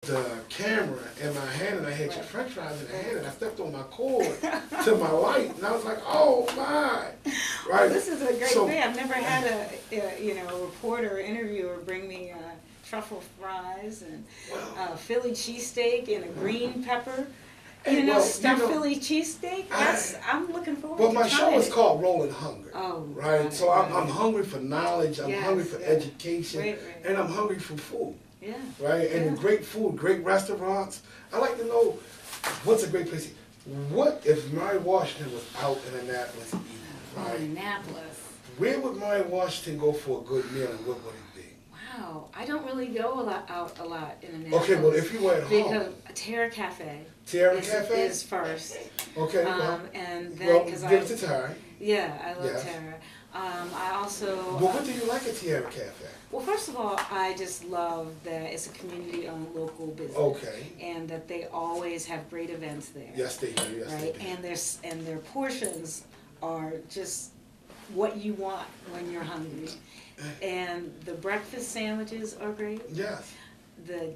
the camera in my hand, and I had your french fries in the hand, and I stepped on my cord to my light, and I was like, oh my, right? Well, this is a great thing. I've never had a reporter or interviewer bring me truffle fries and Philly cheesesteak and a green pepper. Stuffed Philly cheesesteak. I'm looking forward to But my show is it. called Rolling Hunger. Oh, right. So I'm hungry for knowledge. I'm hungry for education, and I'm hungry for food. Yeah. Right. And great food, great restaurants. I like to know what's a great place. What if Mary Washington was out in Annapolis eating? Right. Annapolis. Where would Mary Washington go for a good meal, and what would it be? Wow, I don't really go out a lot in Annapolis. Okay, well if you were at home. Because Terra Cafe. Terra Cafe is first. Okay. And then give it to Terra. Yeah, I love Terra. I also. Well, what do you like at Terra Cafe? Well, first of all, I just love that it's a community-owned local business. Okay. And that they always have great events there. Yes, they do. Yes, right? They do. And their portions are just what you want when you're hungry. And the breakfast sandwiches are great. Yes. The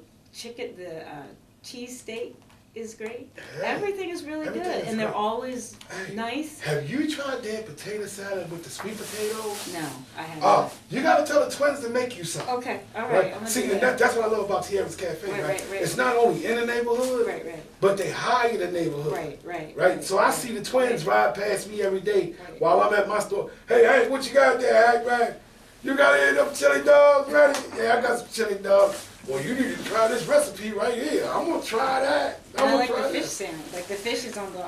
cheese steak is great. Hey, everything is really good, and they're always nice. Have you tried their potato salad with the sweet potatoes? No, I haven't. Oh, you got to tell the twins to make you some. Okay, all right. I'm See, and that's what I love about Tierra's Cafe. Right. It's not only in the neighborhood, but they hire the neighborhood. Right. So I see the twins ride past me every day while I'm at my store. Hey, Hank, what you got there, Hank, man? You got any of them chili dogs ready? Yeah, I got some chili dogs. Well, you need to try this recipe right here. I'm gonna try that. I like the fish sandwich. Like the fish is on the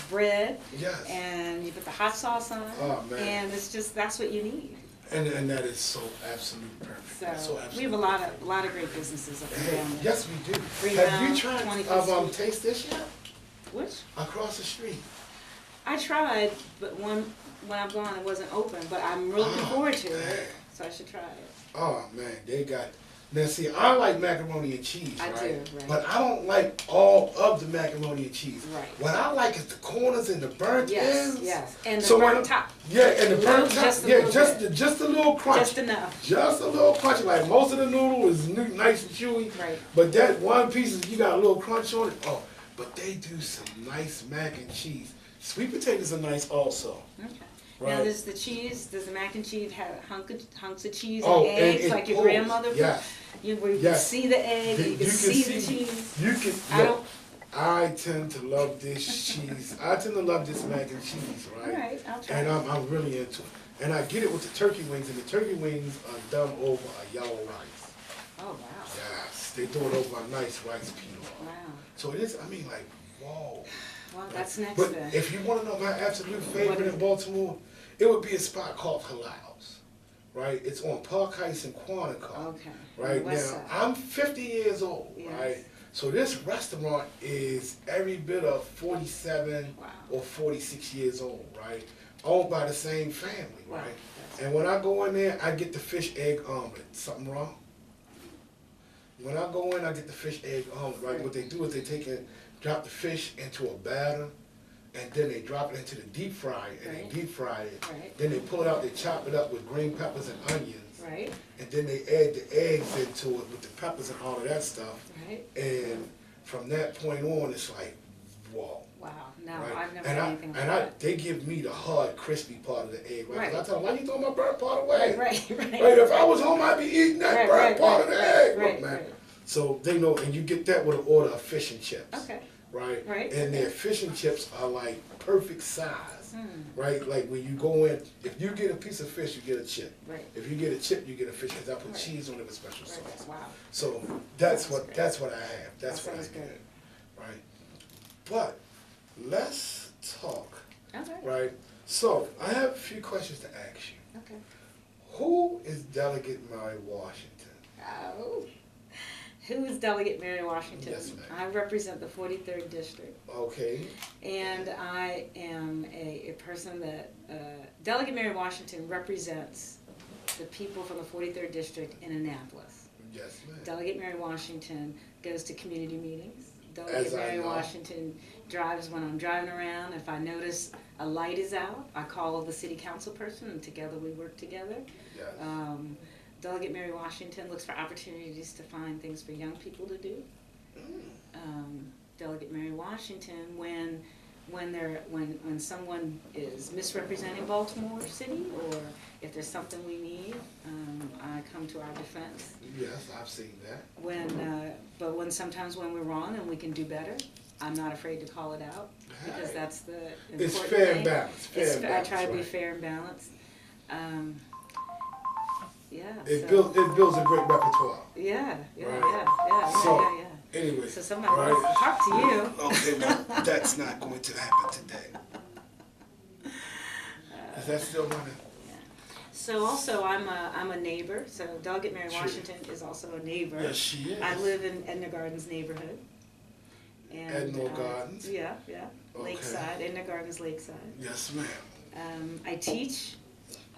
bread. Yes. And you put the hot sauce on it. Oh man. And it's just that's what you need. And that is so absolutely perfect. So we have a lot of great businesses up and down there. Yes, we do. Have you tried Taste This yet? Which? Across the street. I tried, but when I'm gone, it wasn't open. But I'm really looking forward to it, so I should try it. Oh man, they got. Now see, I like macaroni and cheese, I do, right. But I don't like all of the macaroni and cheese. Right. What I like is the corners and the burnt ends. Yes, and the burnt top. Yeah, and the burnt top. Just a little crunch. Just enough. Just a little crunchy. Like most of the noodle is nice and chewy. Right. But that one piece is you got a little crunch on it. Oh, but they do some nice mac and cheese. Sweet potatoes are nice also. Okay. Right. Now does the mac and cheese have hunks of cheese and eggs like your grandmother? Yes. You can see the egg, you can see the cheese. You can. I tend to love this cheese. I tend to love this mac and cheese, right? All right, I'll try. And I'm really into it. And I get it with the turkey wings, and the turkey wings are done over a yellow rice. Oh wow. Yes, they do it over a nice rice pilaf. Wow. So it is. I mean, like, whoa. Well, that's next. But if you want to know my absolute favorite in Baltimore, it would be a spot called Halal's, right? It's on Park Heights in Quantico. Okay. Right now, I'm 50 years old, right? So this restaurant is every bit of 47 or 46 years old, right? Owned by the same family, right? And when I go in there, I get the fish egg omelet. Something wrong? When I go in, I get the fish egg omelet, right? What they do is they drop the fish into a batter, and then they drop it into the deep fryer, and they deep fry it. Then they pull it out, they chop it up with green peppers and onions. And then they add the eggs into it with the peppers and all of that stuff. And from that point on, it's like, whoa. Wow. No, I've never had anything like that. They give me the hard, crispy part of the egg, right? 'Cause I tell them, why you throwing my burnt part away? Right. If I was home, I'd be eating that burnt part of the egg. Right. Man. So they know, and you get that with an order of fish and chips. Okay. Right? And their fish and chips are like perfect size, right? Like when you go in, if you get a piece of fish, you get a chip. If you get a chip, you get a fish, because I put cheese on it with special sauce. Wow. So that's what I have. That's what I get. Right? But let's talk. Right? So I have a few questions to ask you. Okay. Who is Delegate Mary Washington? Oh. Who is Delegate Mary Washington? Yes, ma'am. I represent the 43rd District. Okay. And I am a person that, Delegate Mary Washington represents the people from the 43rd District in Annapolis. Yes, ma'am. Delegate Mary Washington goes to community meetings. Delegate Mary Washington drives when I'm driving around. If I notice a light is out, I call the city council person, and together we work together. Yes. Delegate Mary Washington looks for opportunities to find things for young people to do. Delegate Mary Washington, when someone is misrepresenting Baltimore City, or if there's something we need, I come to our defense. Yes, I've seen that. But sometimes when we're wrong and we can do better, I'm not afraid to call it out, because that's the important It's fair thing. and balanced. I try to be fair and balanced. It builds a great repertoire. Yeah. Anyway. So somebody wants to talk to you. Okay, well, that's not going to happen today. Is that still running? So also, I'm a neighbor. So Delegate Mary Washington is also a neighbor. Yes, she is. I live in Edna Gardens neighborhood. And, Edna Gardens? Yeah. Okay. Lakeside, Edna Gardens Lakeside. Yes, ma'am. I teach.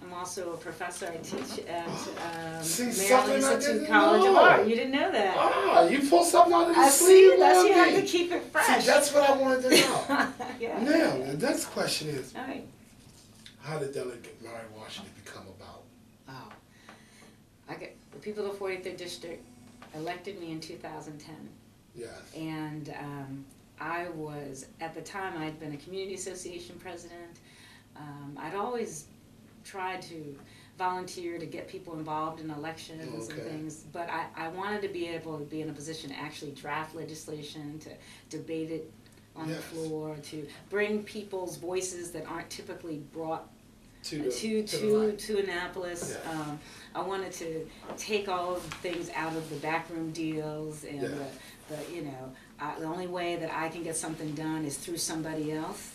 I'm also a professor. I teach at Maryland Institute College of Art. You didn't know that. You pulled something out of the I sleeve. see. That's you have to keep it fresh. See, that's what I wanted to know. Yeah. Now, the next question is, all right. How did Delegate Mary Washington become about? The people of the 43rd District elected me in 2010. Yes. And I was, at the time, I'd been a community association president. I'd always tried to volunteer to get people involved in elections and things, but I wanted to be able to be in a position to actually draft legislation, to debate it on the floor, to bring people's voices that aren't typically brought to Annapolis. Yeah. I wanted to take all of the things out of the backroom deals, and the only way that I can get something done is through somebody else.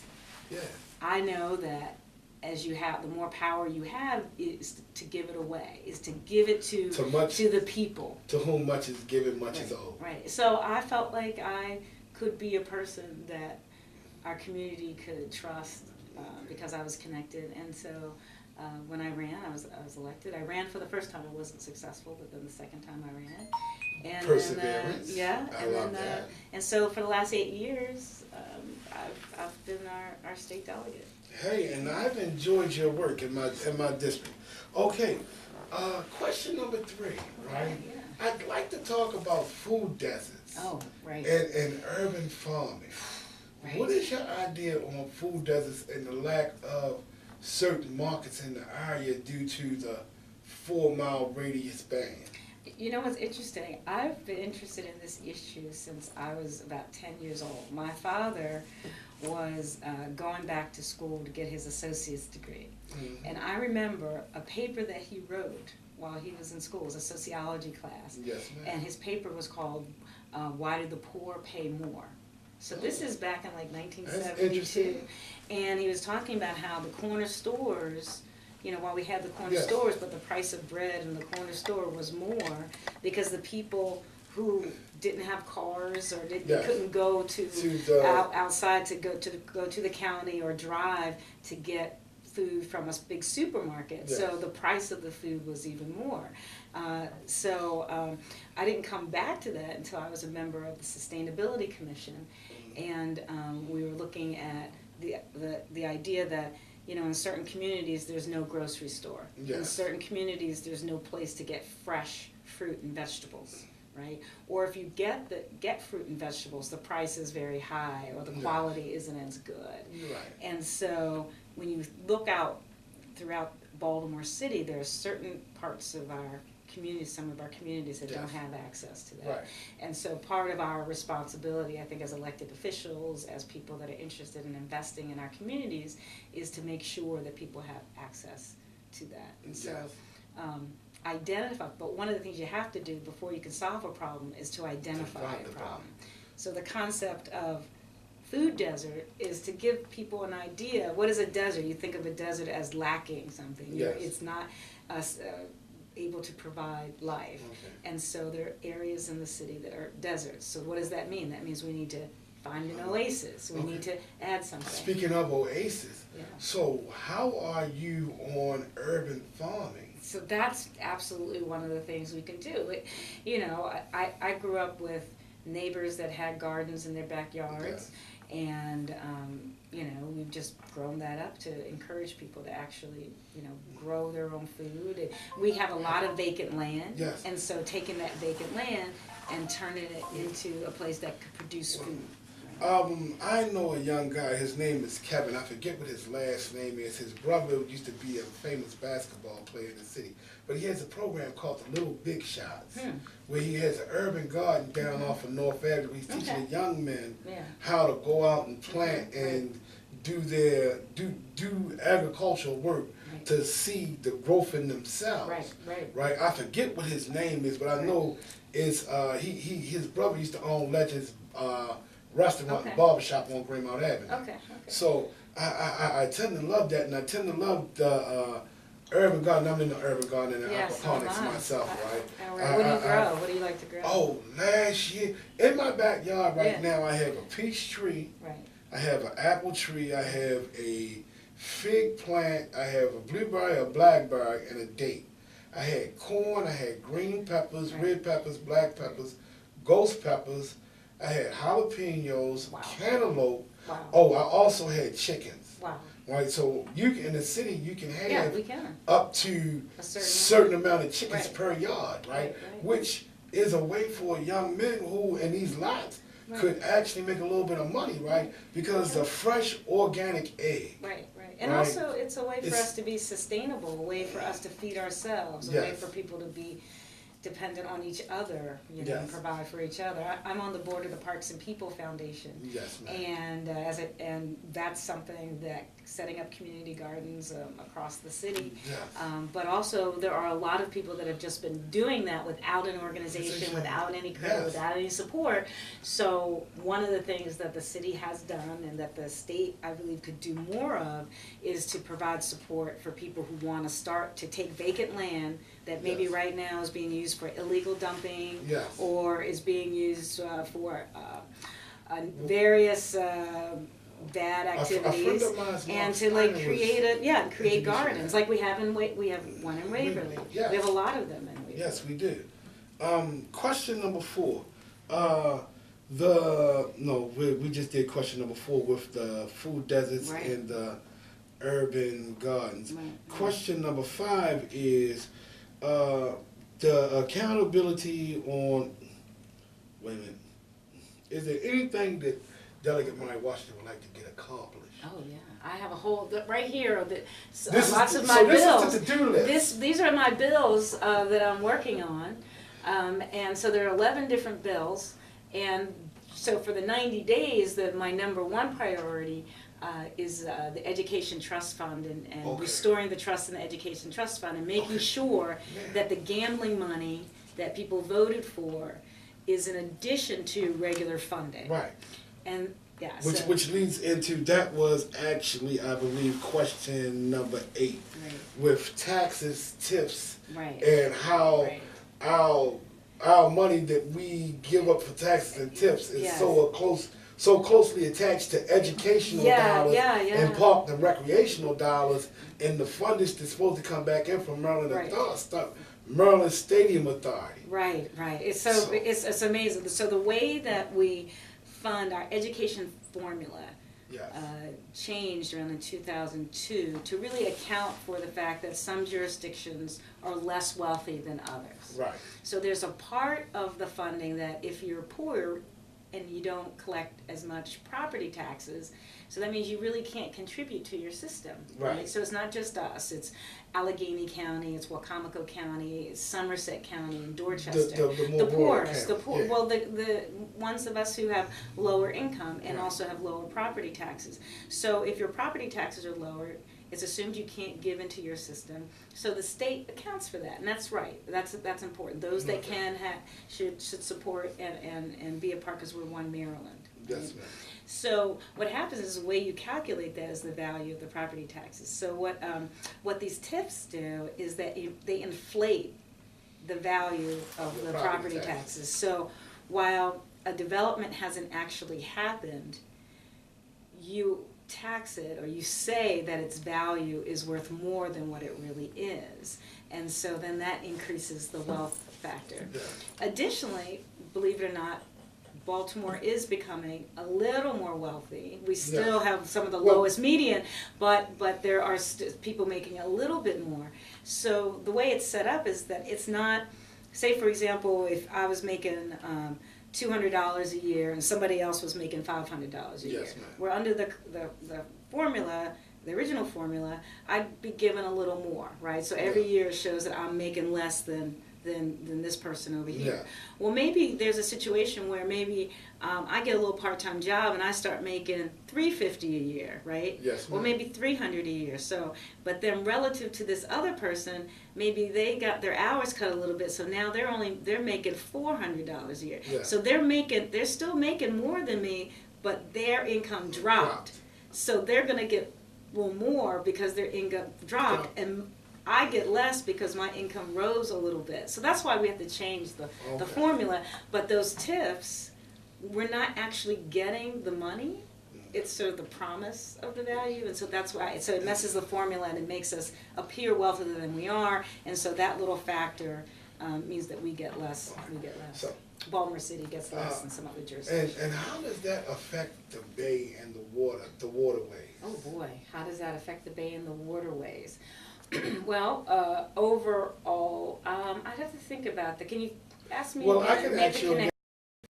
Yeah. I know that as you have, the more power you have is to give it away, is to give it to the people. To whom much is given, much is owed. Right. So I felt like I could be a person that our community could trust, because I was connected. And so when I ran, I was elected. I ran for the first time. I wasn't successful, but then the second time I ran. And perseverance. I love that. And so for the last 8 years, I've been our state delegate. Hey, and I've enjoyed your work in my district. Okay, question number 3, right? Yeah. I'd like to talk about food deserts. Oh, right. And urban farming. Right. What is your idea on food deserts and the lack of certain markets in the area due to the 4-mile radius ban? You know what's interesting? I've been interested in this issue since I was about 10 years old. My father was going back to school to get his associate's degree. Mm-hmm. And I remember a paper that he wrote while he was in school. It was a sociology class. Yes, ma'am. And his paper was called Why Do the Poor Pay More? So this is back in like 1972. And he was talking about how the corner stores, while we had the corner stores, but the price of bread in the corner store was more because the people who didn't have cars or couldn't go outside to go to the county or drive to get food from a big supermarket. Yes. So the price of the food was even more. I didn't come back to that until I was a member of the Sustainability Commission, and we were looking at the idea that in certain communities there's no grocery store. Yes. In certain communities there's no place to get fresh fruit and vegetables, right? Or if you get fruit and vegetables, the price is very high or the quality isn't as good. Right. And so when you look out throughout Baltimore City, there are certain parts of our communities, some of our communities that don't have access to that. Right. And so part of our responsibility, I think, as elected officials, as people that are interested in investing in our communities, is to make sure that people have access to that. And so identify, but one of the things you have to do before you can solve a problem is to identify a problem. So the concept of food desert is to give people an idea. What is a desert? You think of a desert as lacking something. Yes. It's not able to provide life. Okay. And so there are areas in the city that are deserts. So what does that mean? That means we need to find an oasis. We need to add something. Speaking of oasis, so how are you on urban farming? So that's absolutely one of the things we can do. I grew up with neighbors that had gardens in their backyards, And, you know, we've just grown that up to encourage people to actually, you know, grow their own food. And we have a lot of vacant land. Yes. And so taking that vacant land and turning it into a place that could produce food. I know a young guy, his name is Kevin, I forget what his last name is. His brother used to be a famous basketball player in the city. But he has a program called the Little Big Shots, where he has an urban garden down off of North Avenue. He's teaching the young men how to go out and plant and do agricultural work to see the growth in themselves. Right. I forget what his name is, but I know it's his brother used to own Legends restaurant and barbershop on Greymount Avenue. So I tend to love that, and I tend to love the urban garden. I'm in the urban garden and aquaponics myself, right? What do you grow? What do you like to grow? Oh, last year, in my backyard right now, I have a peach tree, I have an apple tree, I have a fig plant, I have a blueberry, a blackberry, and a date. I had corn, I had green peppers, red peppers, black peppers, ghost peppers, I had jalapenos, cantaloupe. Oh, I also had chickens. Right, so you can, in the city you can have up to a certain amount of chickens per yard, right? Which is a way for young men who in these lots could actually make a little bit of money, right? Because the fresh organic egg. And also it's a way for us to be sustainable, a way for us to feed ourselves, a way for people to be dependent on each other, you know, and provide for each other. I'm on the board of the Parks and People Foundation, and and that's something that setting up community gardens across the city. But also there are a lot of people that have just been doing that without an organization, without any credit, without any support. So one of the things that the city has done and that the state, I believe, could do more of is to provide support for people who want to start to take vacant land that maybe right now is being used for illegal dumping or is being used for various bad activities, and to like create gardens like we have we have one in Waverly. We have a lot of them in Waverly. Yes, we do. Question number 4. We just did question number 4 with the food deserts and the urban gardens. Question number 5 is the accountability on. Wait a minute. Is there anything that Delegate Mike Washington would like to get accomplished? Oh yeah, I have a whole right here. Lots of my bills. This is the to-do list. These are my bills that I'm working on, and so there are 11 different bills. And so for the 90 days, my number 1 priority is the Education Trust Fund and restoring the trust in the Education Trust Fund and making sure that the gambling money that people voted for is in addition to regular funding. And which leads into, that was actually, I believe, question number 8 with taxes, tips, and how our money that we give up for taxes and tips is so closely attached to educational dollars and park and recreational dollars, and the funding that's supposed to come back in from Maryland Stadium Authority. It's amazing. So the way that we fund our education formula changed around in 2002 to really account for the fact that some jurisdictions are less wealthy than others. So there's a part of the funding that if you're poor and you don't collect as much property taxes, so that means you really can't contribute to your system. So it's not just us, it's Allegheny County, it's Wacomico County, it's Somerset County, and Dorchester. The poorest, well, the ones of us who have lower income and also have lower property taxes. So if your property taxes are lower, it's assumed you can't give into your system. So the state accounts for that, and that's right. That's important. Those that can should support and be a part, because we're one Maryland. So what happens is the way you calculate that is the value of the property taxes. So what these TIFs do is that they inflate the value of the property taxes. So while a development hasn't actually happened, you tax it, or you say that its value is worth more than what it really is, and so then that increases the wealth factor. Additionally, believe it or not, Baltimore is becoming a little more wealthy. We still have some of the lowest median, but there are people making a little bit more. So the way it's set up is that it's not, say for example, if I was making $200 a year and somebody else was making $500 a year. Yes, ma'am. We're under the formula, the original formula, I'd be given a little more, right? So every year it shows that I'm making less than this person over here. Yeah. Well, maybe there's a situation where maybe I get a little part-time job and I start making $350 a year, right? Yes, or maybe $300 a year. So, but then relative to this other person, maybe they got their hours cut a little bit, so now they're making $400 a year. Yeah. So they're still making more than me, but their income dropped. So they're gonna get a little more because their income dropped, and I get less because my income rose a little bit. So that's why we have to change the formula. But those TIFs, we're not actually getting the money. It's sort of the promise of the value, and so that's why. So it messes the formula and it makes us appear wealthier than we are, and so that little factor means that we get less. We get less. So, Baltimore City gets less than some other jurisdictions. And how does that affect the bay and the waterways? Oh boy, how does that affect the bay and the waterways? Well, overall, I'd have to think about that. Can you ask me Well, I again? can Make ask the you again.